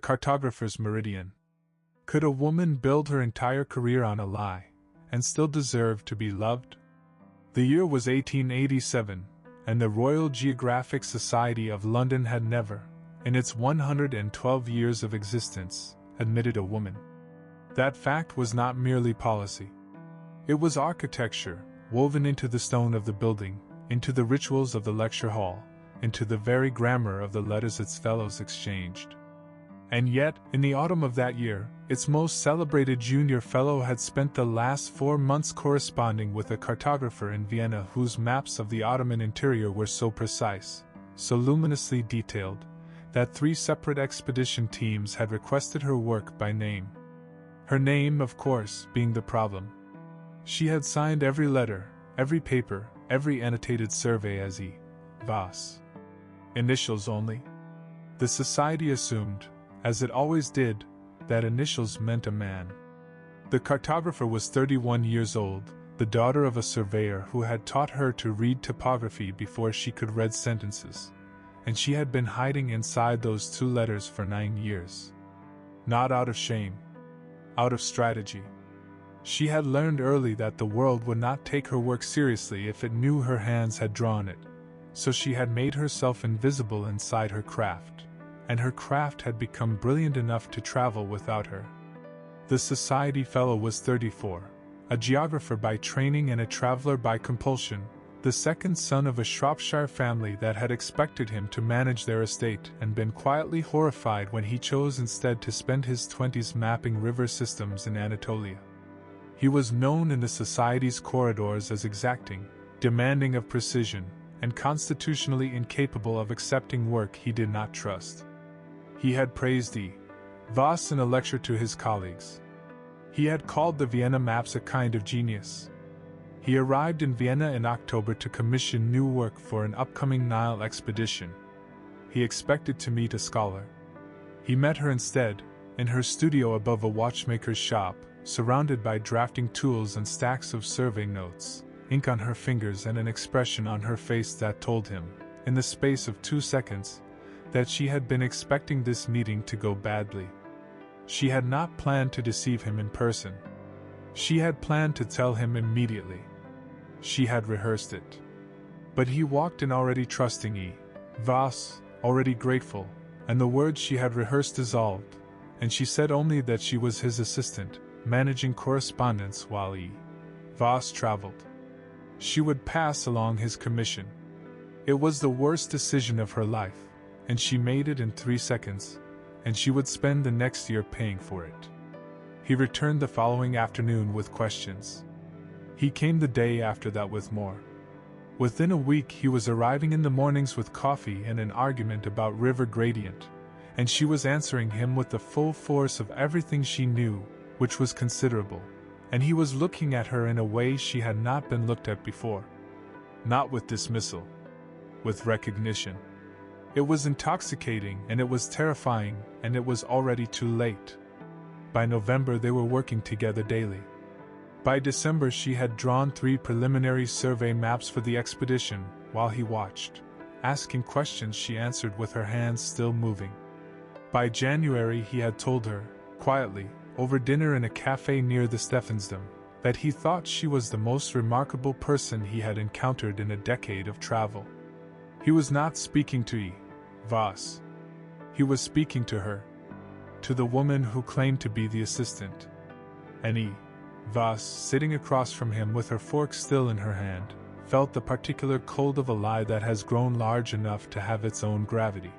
cartographer's meridian. Could a woman build her entire career on a lie, and still deserve to be loved? The year was 1887, and the Royal Geographic Society of London had never, in its 112 years of existence, admitted a woman. That fact was not merely policy. It was architecture, woven into the stone of the building, into the rituals of the lecture hall, into the very grammar of the letters its fellows exchanged. And yet, in the autumn of that year, its most celebrated junior fellow had spent the last 4 months corresponding with a cartographer in Vienna whose maps of the Ottoman interior were so precise, so luminously detailed, that 3 separate expedition teams had requested her work by name. Her name, of course, being the problem. She had signed every letter, every paper, every annotated survey as E. Voss. Initials only? The society assumed, as it always did, that initials meant a man. The cartographer was 31 years old, the daughter of a surveyor who had taught her to read topography before she could read sentences, and she had been hiding inside those 2 letters for 9 years. Not out of shame. Out of strategy. She had learned early that the world would not take her work seriously if it knew her hands had drawn it, so she had made herself invisible inside her craft, and her craft had become brilliant enough to travel without her. The society fellow was 34, a geographer by training and a traveler by compulsion, the second son of a Shropshire family that had expected him to manage their estate and been quietly horrified when he chose instead to spend his 20s mapping river systems in Anatolia. He was known in the society's corridors as exacting, demanding of precision, and constitutionally incapable of accepting work he did not trust. He had praised E. Voss in a lecture to his colleagues. He had called the Vienna maps a kind of genius. He arrived in Vienna in October to commission new work for an upcoming Nile expedition. He expected to meet a scholar. He met her instead, in her studio above a watchmaker's shop, surrounded by drafting tools and stacks of survey notes, ink on her fingers and an expression on her face that told him, in the space of 2 seconds, that she had been expecting this meeting to go badly. She had not planned to deceive him in person. She had planned to tell him immediately. She had rehearsed it. But he walked in already trusting E. Voss, already grateful, and the words she had rehearsed dissolved, and she said only that she was his assistant, managing correspondence while E. Voss traveled. She would pass along his commission. It was the worst decision of her life, and she made it in 3 seconds, and she would spend the next year paying for it. He returned the following afternoon with questions. He came the day after that with more. Within a week he was arriving in the mornings with coffee and an argument about river gradient, and she was answering him with the full force of everything she knew, which was considerable, and he was looking at her in a way she had not been looked at before. Not with dismissal. With recognition. It was intoxicating and it was terrifying, and it was already too late. By November they were working together daily. By December she had drawn 3 preliminary survey maps for the expedition, while he watched. Asking questions she answered with her hands still moving. By January he had told her, quietly, over dinner in a cafe near the Stephansdom, that he thought she was the most remarkable person he had encountered in a decade of travel. He was not speaking to E. Voss. He was speaking to her. To the woman who claimed to be the assistant. And E. Voss, sitting across from him with her fork still in her hand, felt the particular cold of a lie that has grown large enough to have its own gravity.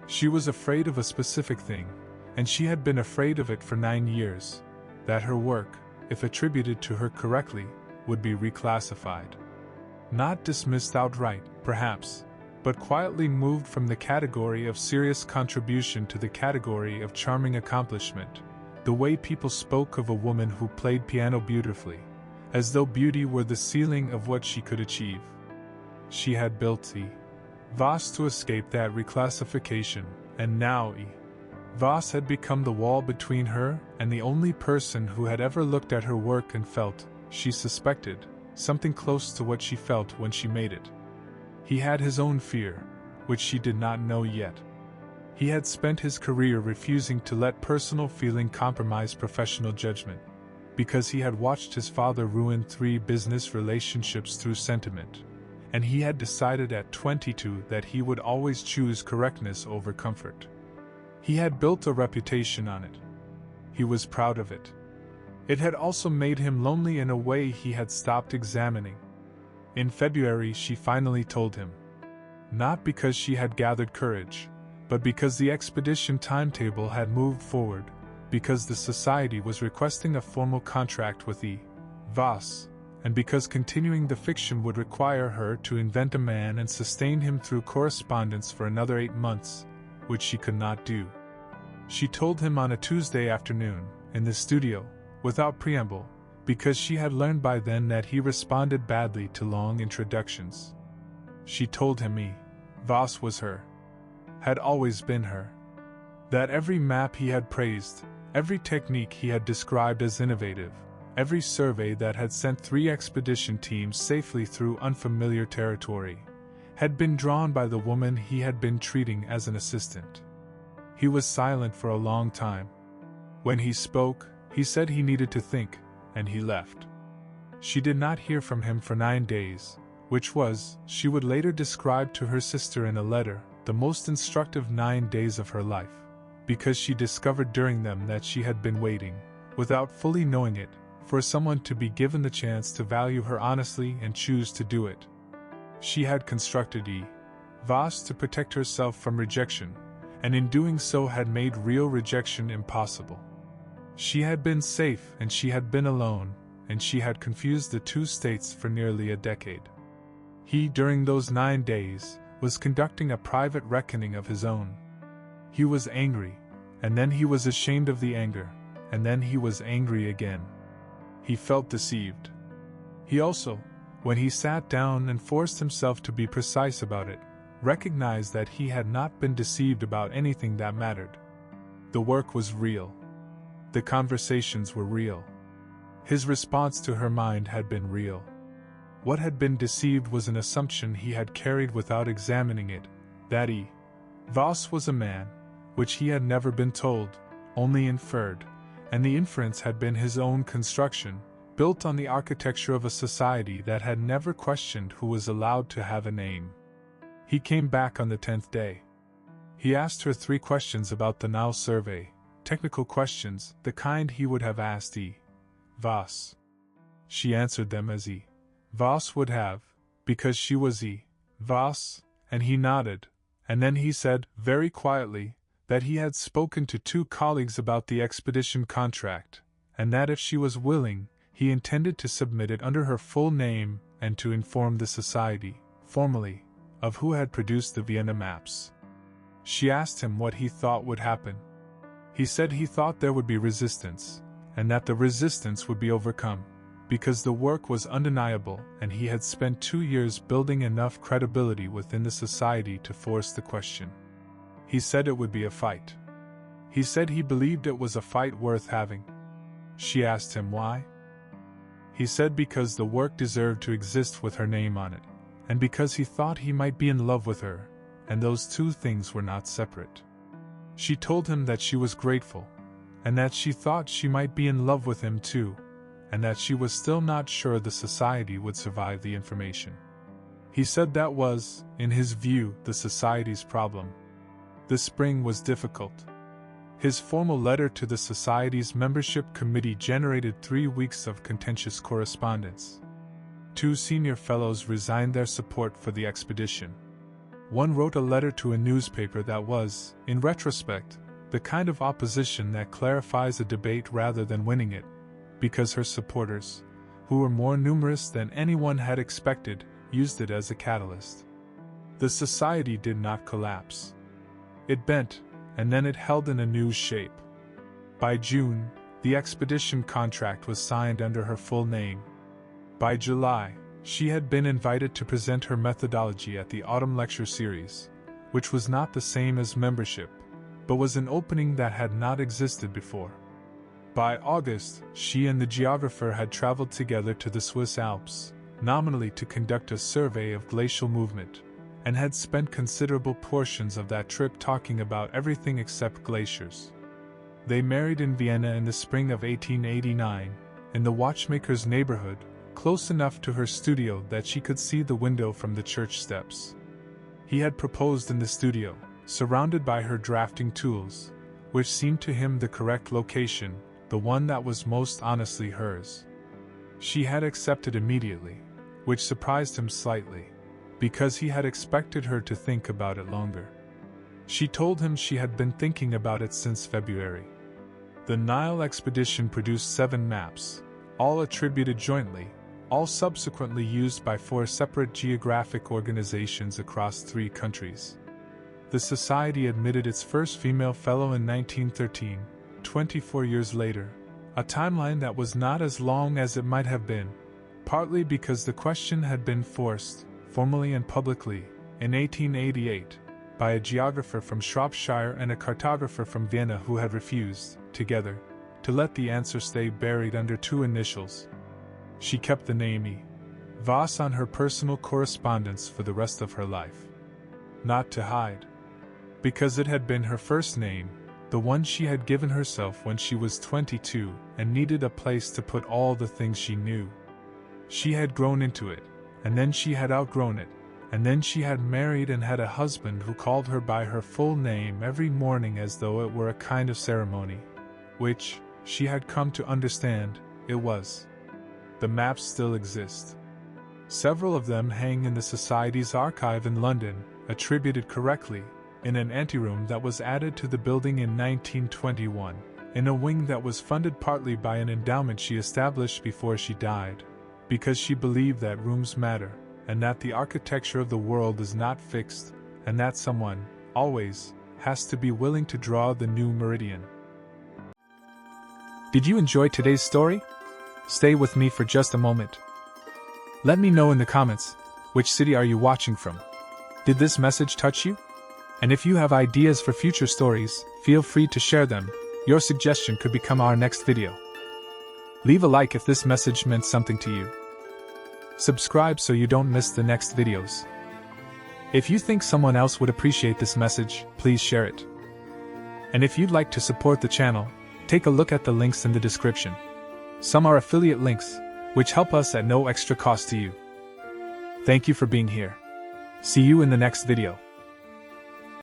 She was afraid of a specific thing, and she had been afraid of it for 9 years, that her work, if attributed to her correctly, would be reclassified. Not dismissed outright, perhaps, but quietly moved from the category of serious contribution to the category of charming accomplishment, the way people spoke of a woman who played piano beautifully, as though beauty were the ceiling of what she could achieve. She had built E. Voss to escape that reclassification, and now E. Voss had become the wall between her and the only person who had ever looked at her work and felt, she suspected, something close to what she felt when she made it. He had his own fear, which she did not know yet. He had spent his career refusing to let personal feeling compromise professional judgment, because he had watched his father ruin 3 business relationships through sentiment, and he had decided at 22 that he would always choose correctness over comfort. He had built a reputation on it. He was proud of it. It had also made him lonely in a way he had stopped examining. In February, she finally told him. Not because she had gathered courage, but because the expedition timetable had moved forward, because the society was requesting a formal contract with E. Voss, and because continuing the fiction would require her to invent a man and sustain him through correspondence for another 8 months, which she could not do. She told him on a Tuesday afternoon, in the studio, without preamble, because she had learned by then that he responded badly to long introductions. She told him E. Voss was her. Had always been her. That every map he had praised, every technique he had described as innovative, every survey that had sent 3 expedition teams safely through unfamiliar territory, had been drawn by the woman he had been treating as an assistant. He was silent for a long time. When he spoke, he said he needed to think, and he left. She did not hear from him for 9 days, which was, she would later describe to her sister in a letter, the most instructive 9 days of her life, because she discovered during them that she had been waiting, without fully knowing it, for someone to be given the chance to value her honestly and choose to do it. She had constructed E. Voss to protect herself from rejection, and in doing so had made real rejection impossible. She had been safe and she had been alone, and she had confused the 2 states for nearly a decade. He, during those 9 days, was conducting a private reckoning of his own. He was angry, and then he was ashamed of the anger, and then he was angry again. He felt deceived. He also, when he sat down and forced himself to be precise about it, recognized that he had not been deceived about anything that mattered. The work was real. The conversations were real. His response to her mind had been real. What had been deceived was an assumption he had carried without examining it, that E. Voss was a man, which he had never been told, only inferred, and the inference had been his own construction, built on the architecture of a society that had never questioned who was allowed to have a name. He came back on the 10th day. He asked her 3 questions about the Now survey, technical questions, the kind he would have asked E. Voss. She answered them as E. Voss would have, because she was E. Voss, and he nodded, and then he said, very quietly, that he had spoken to 2 colleagues about the expedition contract, and that if she was willing, he intended to submit it under her full name and to inform the society, formally, of who had produced the Vienna maps. She asked him what he thought would happen. He said he thought there would be resistance, and that the resistance would be overcome, because the work was undeniable and he had spent 2 years building enough credibility within the society to force the question. He said it would be a fight. He said he believed it was a fight worth having. She asked him why. He said because the work deserved to exist with her name on it, and because he thought he might be in love with her, and those 2 things were not separate. She told him that she was grateful, and that she thought she might be in love with him too, and that she was still not sure the society would survive the information. He said that was, in his view, the society's problem. The spring was difficult. His formal letter to the society's membership committee generated 3 weeks of contentious correspondence. 2 senior fellows resigned their support for the expedition. One wrote a letter to a newspaper that was, in retrospect, the kind of opposition that clarifies a debate rather than winning it, because her supporters, who were more numerous than anyone had expected, used it as a catalyst. The society did not collapse. It bent, and then it held in a new shape. By June, the expedition contract was signed under her full name. By July, she had been invited to present her methodology at the autumn lecture series, which was not the same as membership, but was an opening that had not existed before. By August, she and the geographer had traveled together to the Swiss Alps, nominally to conduct a survey of glacial movement, and had spent considerable portions of that trip talking about everything except glaciers. They married in Vienna in the spring of 1889, in the watchmaker's neighborhood, close enough to her studio that she could see the window from the church steps. He had proposed in the studio, surrounded by her drafting tools, which seemed to him the correct location, the one that was most honestly hers. She had accepted immediately, which surprised him slightly, because he had expected her to think about it longer. She told him she had been thinking about it since February. The Nile expedition produced 7 maps, all attributed jointly, all subsequently used by 4 separate geographic organizations across 3 countries. The Society admitted its first female fellow in 1913, 24 years later, a timeline that was not as long as it might have been, partly because the question had been forced, formally and publicly, in 1888, by a geographer from Shropshire and a cartographer from Vienna who had refused, together, to let the answer stay buried under 2 initials. She kept the name E. Voss on her personal correspondence for the rest of her life. Not to hide. Because it had been her first name, the one she had given herself when she was 22 and needed a place to put all the things she knew. She had grown into it, and then she had outgrown it, and then she had married and had a husband who called her by her full name every morning as though it were a kind of ceremony, which, she had come to understand, it was. The maps still exist. Several of them hang in the Society's archive in London, attributed correctly, in an anteroom that was added to the building in 1921, in a wing that was funded partly by an endowment she established before she died, because she believed that rooms matter, and that the architecture of the world is not fixed, and that someone, always, has to be willing to draw the new meridian. Did you enjoy today's story? Stay with me for just a moment. Let me know in the comments, which city are you watching from? Did this message touch you? And if you have ideas for future stories, feel free to share them. Your suggestion could become our next video. Leave a like if this message meant something to you. Subscribe so you don't miss the next videos. If you think someone else would appreciate this message, please share it. And if you'd like to support the channel, take a look at the links in the description. Some are affiliate links, which help us at no extra cost to you. Thank you for being here. See you in the next video.